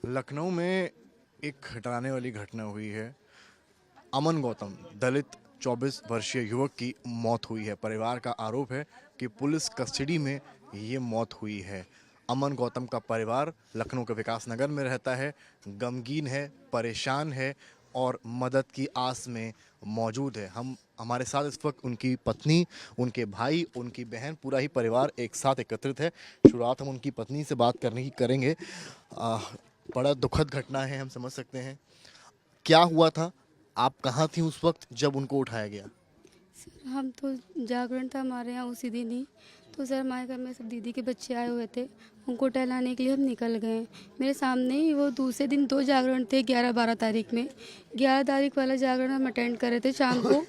लखनऊ में एक डराने वाली घटना हुई है। अमन गौतम दलित 24 वर्षीय युवक की मौत हुई है। परिवार का आरोप है कि पुलिस कस्टडी में ये मौत हुई है। अमन गौतम का परिवार लखनऊ के विकास नगर में रहता है, गमगीन है, परेशान है और मदद की आस में मौजूद है। हमारे साथ इस वक्त उनकी पत्नी, उनके भाई, उनकी बहन, पूरा ही परिवार एक साथ एकत्रित है। शुरुआत हम उनकी पत्नी से बात करने की करेंगे। आ, बड़ा दुखद घटना है, हम समझ सकते हैं। क्या हुआ था? आप कहाँ थी उस वक्त जब उनको उठाया गया? सर हम तो जागरण था हमारे यहाँ उसी दिन ही। तो सर हमारे घर में सब दीदी के बच्चे आए हुए थे, उनको टहलाने के लिए हम निकल गए। मेरे सामने ही वो दूसरे दिन 2 जागरण थे, 11-12 तारीख में। 11 तारीख वाला जागरण हम अटेंड कर रहे थे शाम को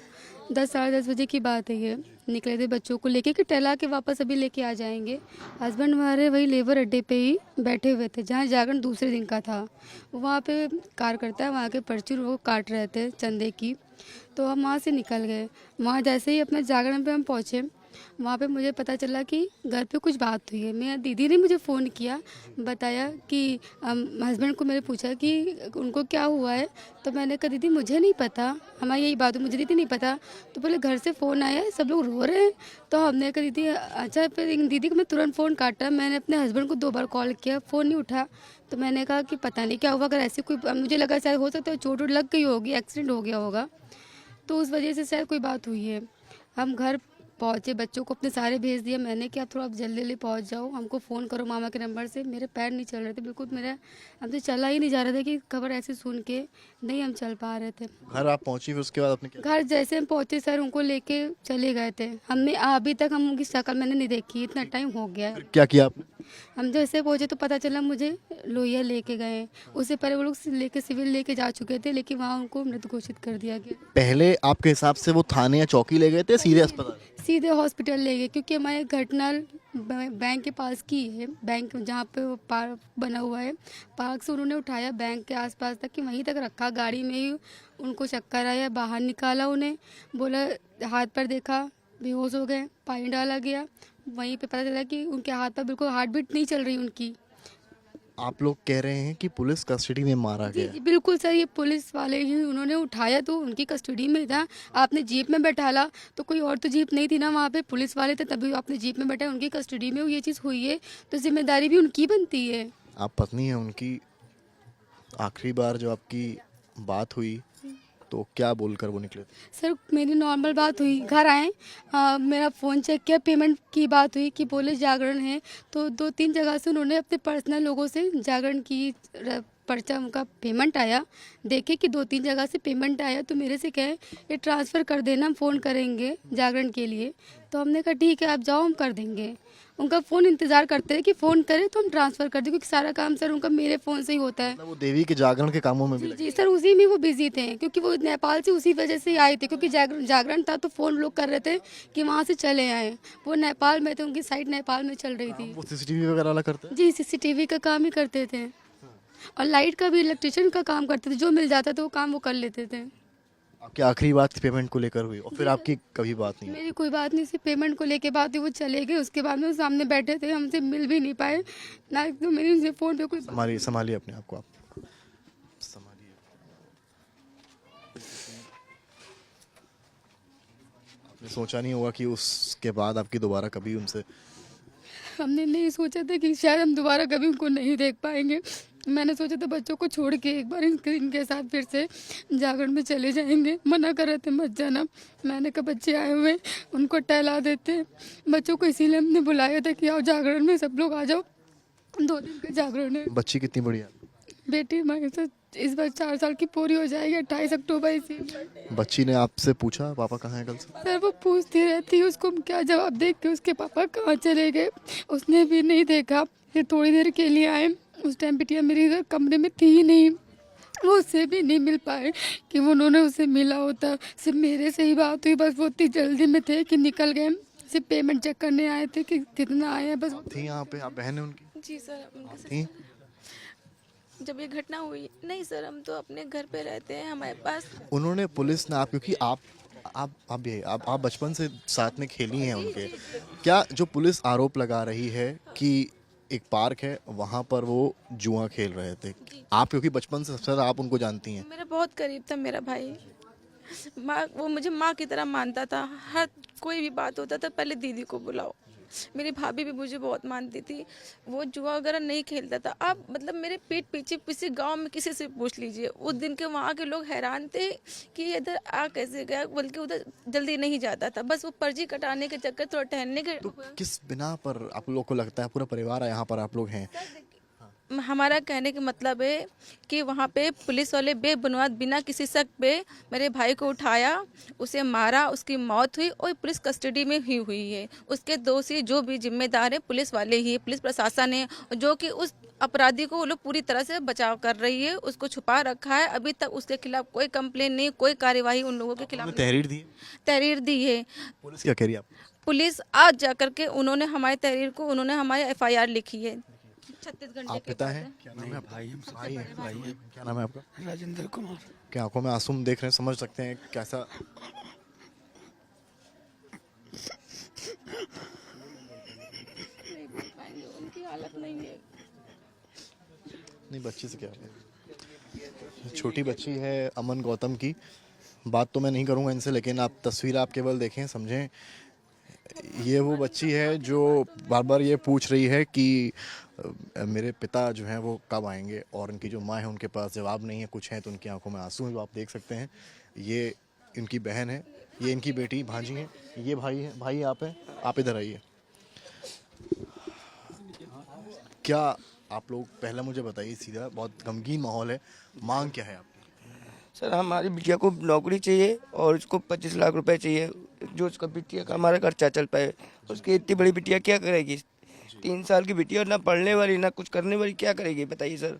10 साढ़े 10 बजे की बात है। ये निकले थे बच्चों को लेके कि टहला के वापस अभी लेके आ जाएंगे। हस्बैंड हमारे वही लेबर अड्डे पे ही बैठे हुए थे जहाँ जागरण दूसरे दिन का था। वहाँ पे कार करता है, वहाँ के पर्ची वो काट रहे थे चंदे की। तो हम वहाँ से निकल गए। वहाँ जैसे ही अपने जागरण पे हम पहुँचे, वहाँ पे मुझे पता चला कि घर पे कुछ बात हुई है। मेरी दीदी ने मुझे फ़ोन किया, बताया कि हस्बैंड को मैंने पूछा कि उनको क्या हुआ है। तो मैंने कहा दीदी मुझे नहीं पता, हमारी यही बात है, मुझे दीदी नहीं पता। तो बोले घर से फ़ोन आया है, सब लोग रो रहे हैं। तो हमने कहा दीदी अच्छा। फिर दीदी को मैं तुरंत फ़ोन काटा। मैंने अपने हस्बैंड को 2 बार कॉल किया, फ़ोन नहीं उठा। तो मैंने कहा कि पता नहीं क्या हुआ। अगर ऐसी कोई, मुझे लगा शायद हो सकता है चोट वोट लग गई होगी, एक्सीडेंट हो गया होगा, तो उस वजह से शायद कोई बात हुई है। हम घर पहुँचे, बच्चों को अपने सारे भेज दिया। मैंने क्या थोड़ा आप जल्दी जल्दी पहुँच जाओ, हमको फ़ोन करो मामा के नंबर से। मेरे पैर नहीं चल रहे थे बिल्कुल, मेरा हमसे चला ही नहीं जा रहा था कि खबर ऐसे सुन के नहीं हम चल पा रहे थे। घर आप पहुंची, फिर उसके बाद आपने क्या? घर जैसे हम पहुँचे सर उनको लेके चले गए थे। हमने अभी तक हम उनकी शक्ल मैंने नहीं देखी, इतना टाइम हो गया है। फिर क्या किया आपने? हम जैसे पहुँचे तो पता चला मुझे लोहिया लेके गए। उससे पहले वो लोग लेके सिविल लेके जा चुके थे, लेकिन वहाँ उनको मृत घोषित कर दिया गया। पहले आपके हिसाब से वो थाने या चौकी ले गए थे, सीधे अस्पताल? सीधे हॉस्पिटल ले गए, क्योंकि हमारे घटना बैंक के पास की है। बैंक जहाँ पे वो पार्क बना हुआ है, पार्क से उन्होंने उठाया बैंक के आसपास तक कि वहीं तक रखा। गाड़ी में ही उनको चक्कर आया, बाहर निकाला उन्हें, बोला हाथ पर देखा, बेहोश हो गए, पानी डाला गया। वहीं पे पता चला कि उनके हाथ पर बिल्कुल हार्ट बीट नहीं चल रही उनकी। आप लोग कह रहे हैं कि पुलिस कस्टडी में मारा जी गया। जी बिल्कुल सर, ये पुलिस वाले ही उन्होंने उठाया तो उनकी कस्टडी में था। आपने जीप में बैठाला तो कोई और तो जीप नहीं थी ना, वहाँ पे पुलिस वाले थे, तभी आपने जीप में बैठा, उनकी कस्टडी में ये चीज़ हुई है तो जिम्मेदारी भी उनकी बनती है। आप पत्नी हैं उनकी, आखिरी बार जो आपकी बात हुई तो क्या बोलकर वो निकले थे? सर मेरी नॉर्मल बात हुई, घर आए, मेरा फ़ोन चेक किया, पेमेंट की बात हुई कि बोले जागरण है। तो 2-3 जगह से उन्होंने अपने पर्सनल लोगों से जागरण की पर्चा उनका पेमेंट आया। देखे कि 2-3 जगह से पेमेंट आया, तो मेरे से कहे ये ट्रांसफ़र कर देना, हम फ़ोन करेंगे जागरण के लिए। तो हमने कहा ठीक है आप जाओ, हम कर देंगे। उनका फ़ोन इंतज़ार करते हैं कि फ़ोन करें तो हम ट्रांसफ़र कर दें, क्योंकि सारा काम सर उनका मेरे फ़ोन से ही होता है। मतलब वो देवी के जागरण के कामों में भी जी लगे? जी सर, उसी में वो बिजी थे, क्योंकि वो नेपाल से उसी वजह से ही आए थे, क्योंकि जागरण था तो फ़ोन लोग कर रहे थे कि वहाँ से चले आए। वो नेपाल में थे, उनकी साइट नेपाल में चल रही थी। वो सीसीटीवी वगैरह वाला करते हैं? जी सीसीटीवी का काम ही करते थे, और लाइट का भी इलेक्ट्रिशियन का काम करते थे। जो मिल जाता था वो काम वो कर लेते थे। आपकी आखिरी बात पेमेंट को लेकर हुई और फिर आपकी कभी बात नहीं हुई? मेरी कोई बात नहीं, सिर्फ पेमेंट को लेके बात हुई, वो चले गए। उसके बाद में वो सामने बैठे थे, हमसे मिल भी नहीं पाए ना, तो मेरी उनसे फ़ोन पे कोई। संभालिए संभालिए अपने आप को, आप संभालिए। आपने सोचा नहीं होगा कि उसके बाद आपकी दोबारा कभी उनसे? हमने नहीं सोचा था कि शायद हम दोबारा कभी उनको नहीं देख पाएंगे। मैंने सोचा था बच्चों को छोड़ के एक बार इनके साथ फिर से जागरण में चले जाएंगे। मना कर रहे थे मत जाना। मैंने कहा बच्चे आए हुए हैं, उनको टहला देते बच्चों को, इसीलिए हमने बुलाया था कि आओ जागरण में, सब लोग आ जाओ, 2 दिन का जागरण है। बच्ची कितनी बढ़िया? बेटी हमारे साथ इस बार 4 साल की पूरी हो जाएगी 28 अक्टूबर इसी। बच्ची ने आपसे पूछा पापा कहाँ है कल से? सर वो पूछती रहती है, उसको हम क्या जवाब दे कि उसके पापा कहाँ चले गए। उसने भी नहीं देखा, फिर थोड़ी देर के लिए आए, उस टाइम बिटिया मेरी इधर कमरे में थी ही नहीं। वो उससे भी नहीं मिल पाए कि वो उन्होंने उससे मिला होता। सिर्फ मेरे से ही बात हुई, बस वो इतनी जल्दी में थे कि निकल गए। सिर्फ पेमेंट चेक करने आए थे कि कितना आया है बस। थी यहाँ पे? आप बहन है उनकी? जी सर, उनके थी? जब ये घटना हुई, नहीं सर हम तो अपने घर पे रहते हैं, हमारे पास। उन्होंने पुलिस ने आप, क्योंकि आप बचपन से साथ में खेली हैं उनके, क्या जो पुलिस आरोप लगा रही है कि एक पार्क है, वहाँ पर वो जुआ खेल रहे थे। आप क्योंकि बचपन से सबसे ज़्यादा आप उनको जानती हैं। मेरा बहुत करीब था मेरा भाई। माँ, वो मुझे माँ की तरह मानता था। हर कोई भी बात होता था पहले दीदी को बुलाओ। मेरी भाभी भी मुझे बहुत मानती थी। वो जुआ वगैरह नहीं खेलता था। आप मतलब मेरे पीठ पीछे किसी गांव में किसी से पूछ लीजिए, उस दिन के वहाँ के लोग हैरान थे कि ये इधर आ कैसे गया, बल्कि उधर जल्दी नहीं जाता था। बस वो पर्ची कटाने के चक्कर, थोड़ा टहलने के। तो किस बिना पर आप लोग को लगता है पूरा परिवार है यहाँ पर आप लोग हैं? हमारा कहने का मतलब है कि वहाँ पे पुलिस वाले बेबुनियाद बिना किसी शक पे मेरे भाई को उठाया, उसे मारा, उसकी मौत हुई और पुलिस कस्टडी में ही हुई है। उसके दोषी जो भी जिम्मेदार है पुलिस वाले ही है, पुलिस प्रशासन है, जो कि उस अपराधी को वो लोग पूरी तरह से बचाव कर रही है, उसको छुपा रखा है। अभी तक उसके खिलाफ कोई कंप्लेन नहीं, कोई कार्यवाही उन लोगों के खिलाफ आपने तहरीर दी? तहरीर दी है। पुलिस क्या कह रही है आप? पुलिस आज जा करके उन्होंने हमारी तहरीर को, उन्होंने हमारी FIR लिखी है 36 घंटे आप के पिता बाद। हैं? क्या नाम है आपका? भाई हम भाई हैं? भाई है क्या नाम है आपका? राजेंद्र कुमार। क्या आंखों में आंसू देख रहे हैं, समझ सकते हैं कैसा? उनकी हालत नहीं है। नहीं, बच्ची से क्या है? छोटी बच्ची है अमन गौतम की। बात तो मैं नहीं करूंगा इनसे, लेकिन आप तस्वीर आप केवल देखें, समझें। ये वो बच्ची है जो बार बार ये पूछ रही है कि मेरे पिता जो हैं वो कब आएंगे, और उनकी जो माँ है उनके पास जवाब नहीं है। कुछ है तो उनकी आंखों में आंसू हैं, जो आप देख सकते हैं। ये इनकी बहन है, ये इनकी बेटी भांजी है, ये भाई है। भाई आप हैं, आप इधर आइए। क्या आप लोग पहले मुझे बताइए सीधा, बहुत गमगीन माहौल है, मांग क्या है आपकी? सर हमारी बिटिया को नौकरी चाहिए और उसको 25 लाख रुपए चाहिए, जो उसका बिटिया का हमारा खर्चा चल पाए। उसकी इतनी बड़ी बिटिया क्या करेगी? 3 साल की बिटिया, ना पढ़ने वाली ना कुछ करने वाली, क्या करेगी बताइए सर?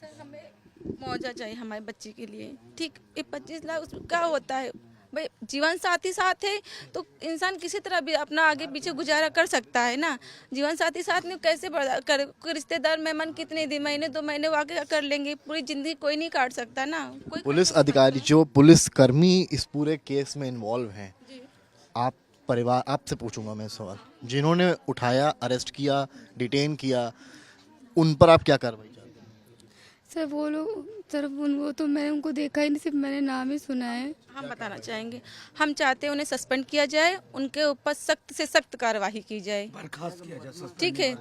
सर हमें मुआवजा चाहिए हमारे बच्चे के लिए। ठीक, ये 25 लाख उसमें क्या होता है भाई? जीवन साथी साथ है तो इंसान किसी तरह भी अपना आगे पीछे गुजारा कर सकता है ना। जीवन साथी साथ में कैसे कर, कोई रिश्तेदार मेहमान कितने दिन, महीने 2 महीने वाकई कर लेंगे, पूरी जिंदगी कोई नहीं काट सकता ना। कोई पुलिस अधिकारी, जो पुलिस कर्मी इस पूरे केस में इन्वॉल्व हैं, आप परिवार, आपसे पूछूंगा मैं सवाल, जिन्होंने उठाया, अरेस्ट किया, डिटेन किया, उन पर आप क्या कार्रवाई चाहते हैं? सर वो लोग, सर वो तो मैंने उनको देखा ही नहीं, सिर्फ मैंने नाम ही सुना है। हम बताना चाहेंगे, हम चाहते हैं उन्हें सस्पेंड किया जाए, उनके ऊपर सख्त से सख्त कार्रवाई की जाए। बर्खास्त किया जाए, ठीक है,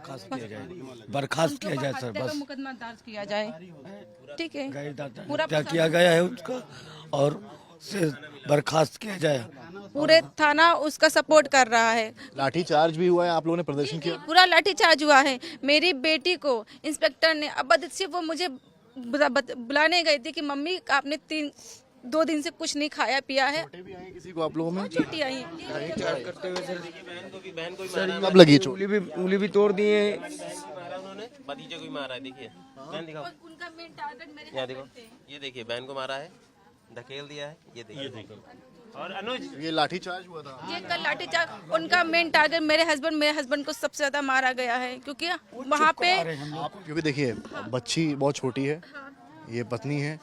बर्खास्त किया जाए सर, हत्या का बस मुकदमा दर्ज किया जाए। ठीक है, पूरा क्या किया गया है उसका, और से बर्खास्त किया जाए। पूरे थाना उसका सपोर्ट कर रहा है। लाठीचार्ज भी हुआ है, आप लोगों ने प्रदर्शन किया? पूरा लाठीचार्ज हुआ है। मेरी बेटी को इंस्पेक्टर ने अबद से, वो मुझे बुलाने गई थी कि मम्मी आपने 2 दिन से कुछ नहीं खाया पिया है। छोटे भी आए किसी को आप लोगों में? छुट्टी आई है। करते हुए सर कब लगी चोट? उंगली भी तोड़ दिए। मारा उन्होंने, भतीजे को भी मारा है। देखिए बहन दिखाओ, उनका मेन टारगेट मेरे यहाँ देखो, ये देखिए बहन को मारा है, धकेल दिया है। ये देखिए, और अनुज ये लाठीचार्ज हुआ था? ये कल लाठीचार्ज, उनका मेन टारगेट मेरे हस्बैंड को सबसे ज्यादा मारा गया है, क्योंकि वहाँ पे आप, क्योंकि देखिए बच्ची बहुत छोटी है, ये पत्नी है।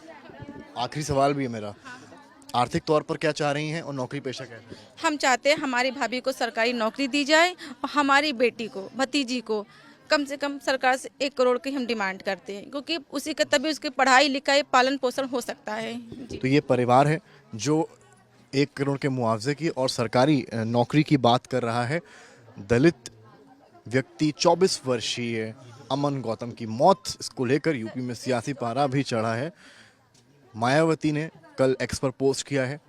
आखिरी सवाल भी है मेरा, आर्थिक तौर पर क्या चाह रही हैं और नौकरी पेशा क्या है? हम चाहते हैं हमारी भाभी को सरकारी नौकरी दी जाए और हमारी बेटी को, भतीजी को कम से कम सरकार से 1 करोड़ की हम डिमांड करते हैं, क्योंकि उसी का तभी उसकी पढ़ाई लिखाई पालन पोषण हो सकता है जी। तो ये परिवार है जो 1 करोड़ के मुआवजे की और सरकारी नौकरी की बात कर रहा है। दलित व्यक्ति 24 वर्षीय अमन गौतम की मौत, इसको लेकर यूपी में सियासी पारा भी चढ़ा है। मायावती ने कल एक्स पर पोस्ट किया है,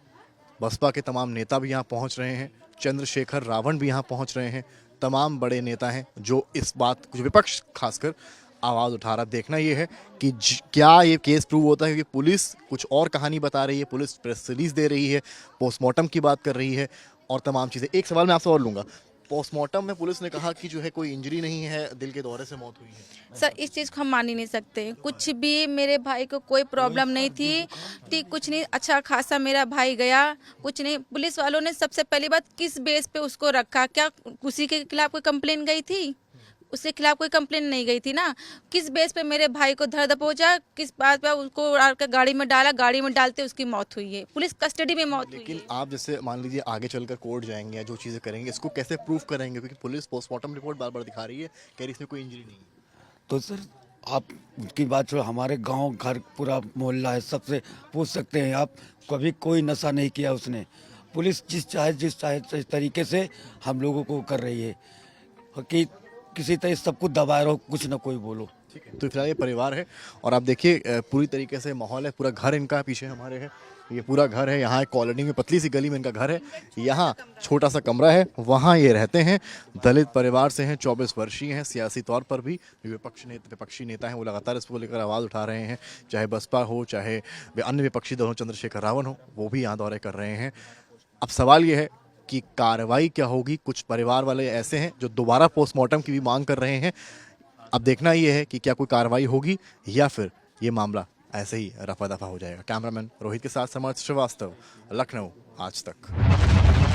बसपा के तमाम नेता भी यहाँ पहुँच रहे हैं, चंद्रशेखर रावण भी यहाँ पहुँच रहे हैं, तमाम बड़े नेता हैं जो इस बात, जो विपक्ष खासकर आवाज़ उठा रहा। देखना ये है कि क्या ये केस प्रूव होता है, क्योंकि पुलिस कुछ और कहानी बता रही है, पुलिस प्रेस रिलीज दे रही है, पोस्टमार्टम की बात कर रही है और तमाम चीज़ें। एक सवाल मैं आपसे और लूँगा, पोस्टमार्टम में पुलिस ने कहा कि जो है कोई इंजरी नहीं है, दिल के दौरे से मौत हुई है। सर इस चीज़ को हम मान ही नहीं सकते, कुछ भी मेरे भाई को कोई प्रॉब्लम नहीं थी। ठीक, कुछ नहीं, अच्छा खासा मेरा भाई गया, कुछ नहीं। पुलिस वालों ने सबसे पहली बात किस बेस पे उसको रखा, क्या उसी के खिलाफ कोई कंप्लेन गई थी? उसके खिलाफ कोई कंप्लेन नहीं गई थी ना। किस बेस पे मेरे भाई को धर दबोचा, किस बात पे उसको उड़ा के गाड़ी में डाला, गाड़ी में डालते उसकी मौत हुई है, पुलिस कस्टडी में मौत हुई लेकिन है। आप जैसे मान लीजिए आगे चलकर कोर्ट जाएंगे या जो चीज़ें करेंगे, इसको कैसे प्रूफ करेंगे? क्योंकि पुलिस पोस्टमार्टम रिपोर्ट बार बार दिखा रही है, कह रही इसमें कोई इंजरी नहीं है। तो सर आप उनकी बात छोड़ो, हमारे गांव घर पूरा मोहल्ला है, सबसे पूछ सकते हैं आप, कभी कोई नशा नहीं किया उसने। पुलिस जिस चाहे तरीके से हम लोगों को कर रही है कि किसी तरह सबको दबाए रहो, कुछ ना कोई बोलो। ठीक है, तो फिलहाल ये परिवार है और आप देखिए पूरी तरीके से माहौल है, पूरा घर इनका पीछे हमारे है, ये पूरा घर है। यहाँ एक कॉलोनी में पतली सी गली में इनका घर है, यहाँ छोटा सा कमरा है, वहाँ ये रहते हैं। दलित परिवार से हैं, 24 वर्षीय हैं। सियासी तौर पर भी विपक्षी नेता हैं, वो लगातार इसको लेकर आवाज़ उठा रहे हैं, चाहे बसपा हो, चाहे अन्य विपक्षी दल हो, चंद्रशेखर रावण हो, वो भी यहाँ दौरे कर रहे हैं। अब सवाल ये है कि कार्रवाई क्या होगी। कुछ परिवार वाले ऐसे हैं जो दोबारा पोस्टमार्टम की भी मांग कर रहे हैं। अब देखना ये है कि क्या कोई कार्रवाई होगी या फिर ये मामला ऐसे ही रफा दफा हो जाएगा। कैमरामैन रोहित के साथ समर्थ श्रीवास्तव, लखनऊ आज तक।